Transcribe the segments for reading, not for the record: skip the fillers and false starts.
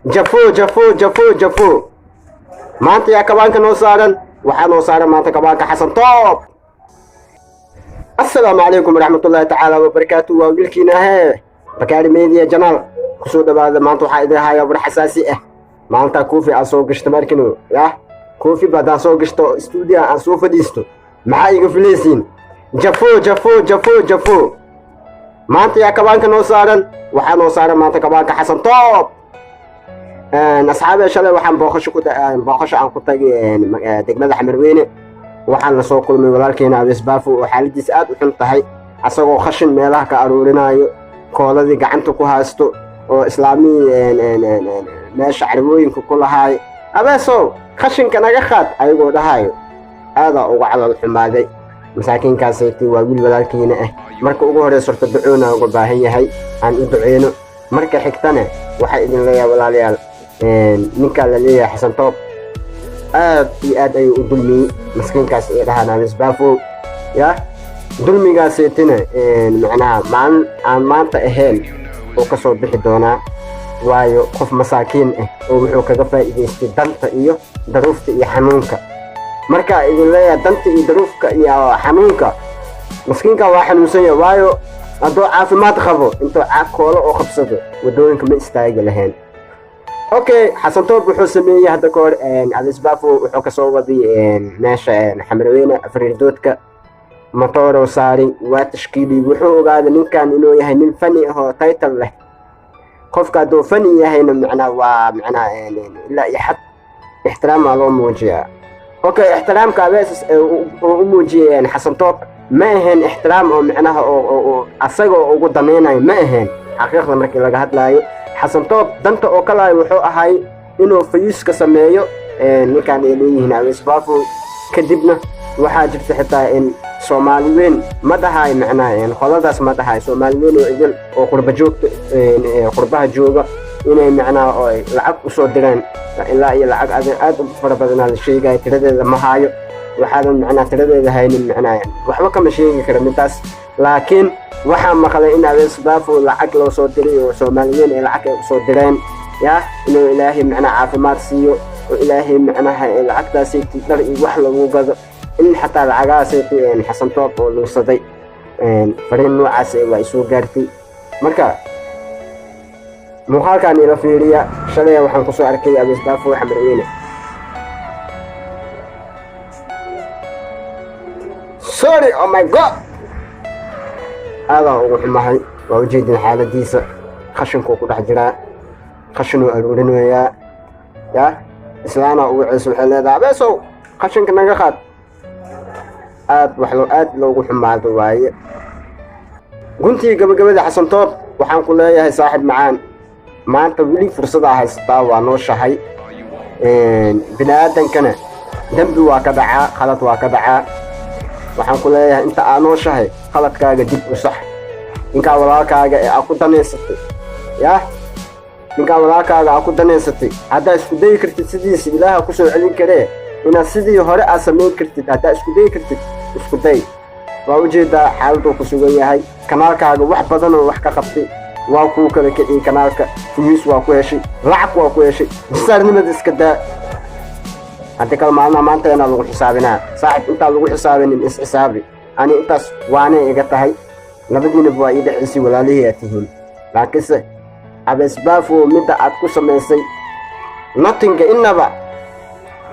jafo maanta yaa kabaanka noo saaran waxaa noo saaran maanta kabaanka xasan toob. assalaamu calaykum waraxmatullaahi tacaala wabarakaatu. waa wiilkiina bakaari media janaal kusoo dhawaada. maanta waxaa idin hayaa war xasaasi ah. maalintaa koofi aan soo gashto markino koofi baadaan soo gashto stuudio aan soo fadhiisto maxaa iga filaysiin? jafo maanta yaa kabaanka noo saaran waxaa noo saaran maanta kabaanka xasan toob. asxaabe shalay waxaan booqasho aan ku tagay degmada xamarweyne. waxaan la soo kulmay walaalkeena Abees Baafo oo xaaladiisa aad u xun tahay, asagoo khashin meelaha ka aruurinayo, kooladii gacanta ku haysto oo islaamii meesha carwooyinka ku lahaay. abeesow khashinka naga qaad ayagoo dhahayo aadaa uga calal xumaaday. masaakiinkaasaytii waa wiil walaalkiina ah. marka ugu horeysa horta ducoona uga baahan yahay, aan u duceyno. marka xigtana waxaa idin leeyahay walaalayaal, ninkaa la leeyahay xasan toob aad iyo aad ayuu u dulmiyey maskiinkaas ee dhahaan Abees Baafo. dulmigaasaytina macnaha maalin aan maanta ahayn oo ka soo bixi doonaa, waayo qof masaakiin ah oo wuxuu kaga faa'iidaystay danta iyo daruufta iyo xanuunka. marka idin leeyahay danta iyo daruufka iyo xanuunka, maskiinka waa xanuunsan yahay, waayo hadduu caafimaad qabo intuu koolo oo qabsado waddooyinka ma istaagi lahayn. okay, xasan toob wuxuu sameeyey hadda ka hor Abees Baafo wuxuu ka soo waday meesha xamarweyne afriirdoodka matooro saari waa tashkiili. wuxuu ogaaday ninkan inuu yahay nin fani ah oo title leh. qofka hadduu fani yahayna macnaa waa macnaa ilaa iyo xad ixtiraam aa loo muujiyaa. okay, ixtiraamka Abees oo u muujiyay xasan toob ma ahayn ixtiraam oo macnaha oo asaga oo ugu danaynayo ma ahayn. xaqiiqda markii laga hadlaayo xasan toob danta oo kale wuxuu ahay inuu fayuuska sameeyo ninkaan ay leeyihiin Abees Baafo. kadibna waxaa jirta xitaa in Soomaali weyn ma dhahay macnaha qoladaas ma dhahay Soomaali weyn oo idil oo qurbaha jooga inay macnaha oo lacag u soo direen ilaa iyo lacag aad u fara badan la sheegay. tiradeeda ma hayo, waxaadan macnaha tiradeeda haynin macnaha waxba kama sheegi kara midaas. laakiin waxaa maqlay in Abees Baafo lacag loo soo diray oo Soomaali weyn ay lacag u soo direen inuu ilaahay macnaha caafimaad siiyo oo ilaahay macnaha lacagtaasi dhar iyo wax lagu gado. in xataa lacagahaasi xasan toob oo luusaday fariin noocaas waa isoo gaartay. marka muuqaalkan ila fiiriya. shalay waxaan ku soo arkay Abees Baafo xamarweyne. sorry, oh my god, aadaa ugu xumahay. waa ujeedin xaaladiisa, khashinkuu ku dhex jiraa, khashinuu aruurinayaa. islaana ugu ceeso waxay leedahay Abeesow khashinka naga qaad. aad loogu xumaado waaye. guntii gabagabada xasan toob waxaan ku leeyahay saaxiib macaan, maanta weli fursadaa haysataa, waa noo shahay. bini'aadankana dembi waa ka dhacaa, khalad waa ka dhacaa. waxaan ku leeyahay inta aa noo shahay khaladkaaga dib u sax. ninkaa walaalkaaga ee aa ku danaysatay ninkaa walaalkaaga aa ku danaysatay haddaa isku dayi kartid sidiisa ilaaha ku soo celin karee inaad sidii hore aad samayn kartid. haddaa isku dayi kartid isku day. waa ujeedaa xaaladuu ku sugan yahay. kanaalkaaga wax badan oo wax ka qabtay, waa kuu kala kiciyey kanaalka. fuyuus waa ku heshay, lacag waa ku heshay. jisaarnimada iska daa. haddii kale maalmaha maanta inaa lagu xisaabinaa. saaxib intaa lagu xisaabinin is-xisaabi. ani intaas waanay iga tahay, labadiinaba waa ii dhexaysay, walaalihii aad tihiin. laakiinse Abees Baafo midda aad ku samaysay notinga innaba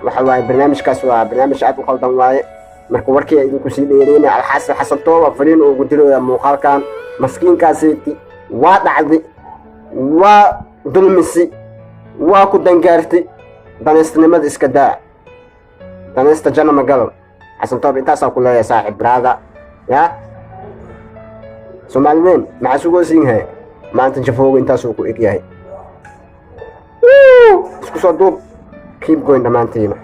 waxa waaye barnaamijkaas waa barnaamij aad u qaldan waaye. marka warkii idinku sii dheereynaya alxasan xasan toob fariin ugu diraya muuqaalkan. maskiinkaasiti waa dhacday, waa dulmisi, waa ku dangaartay. danaystinimada iska daa, danaysta janna magalo. xasan toob intaasaa ku leeyahay saaxiib brada. Soomaali weyn maxaa sugoo siinhay maanta jafooga intaasuu ku eg yahay. isku soo duub, keep going dhammaantiina.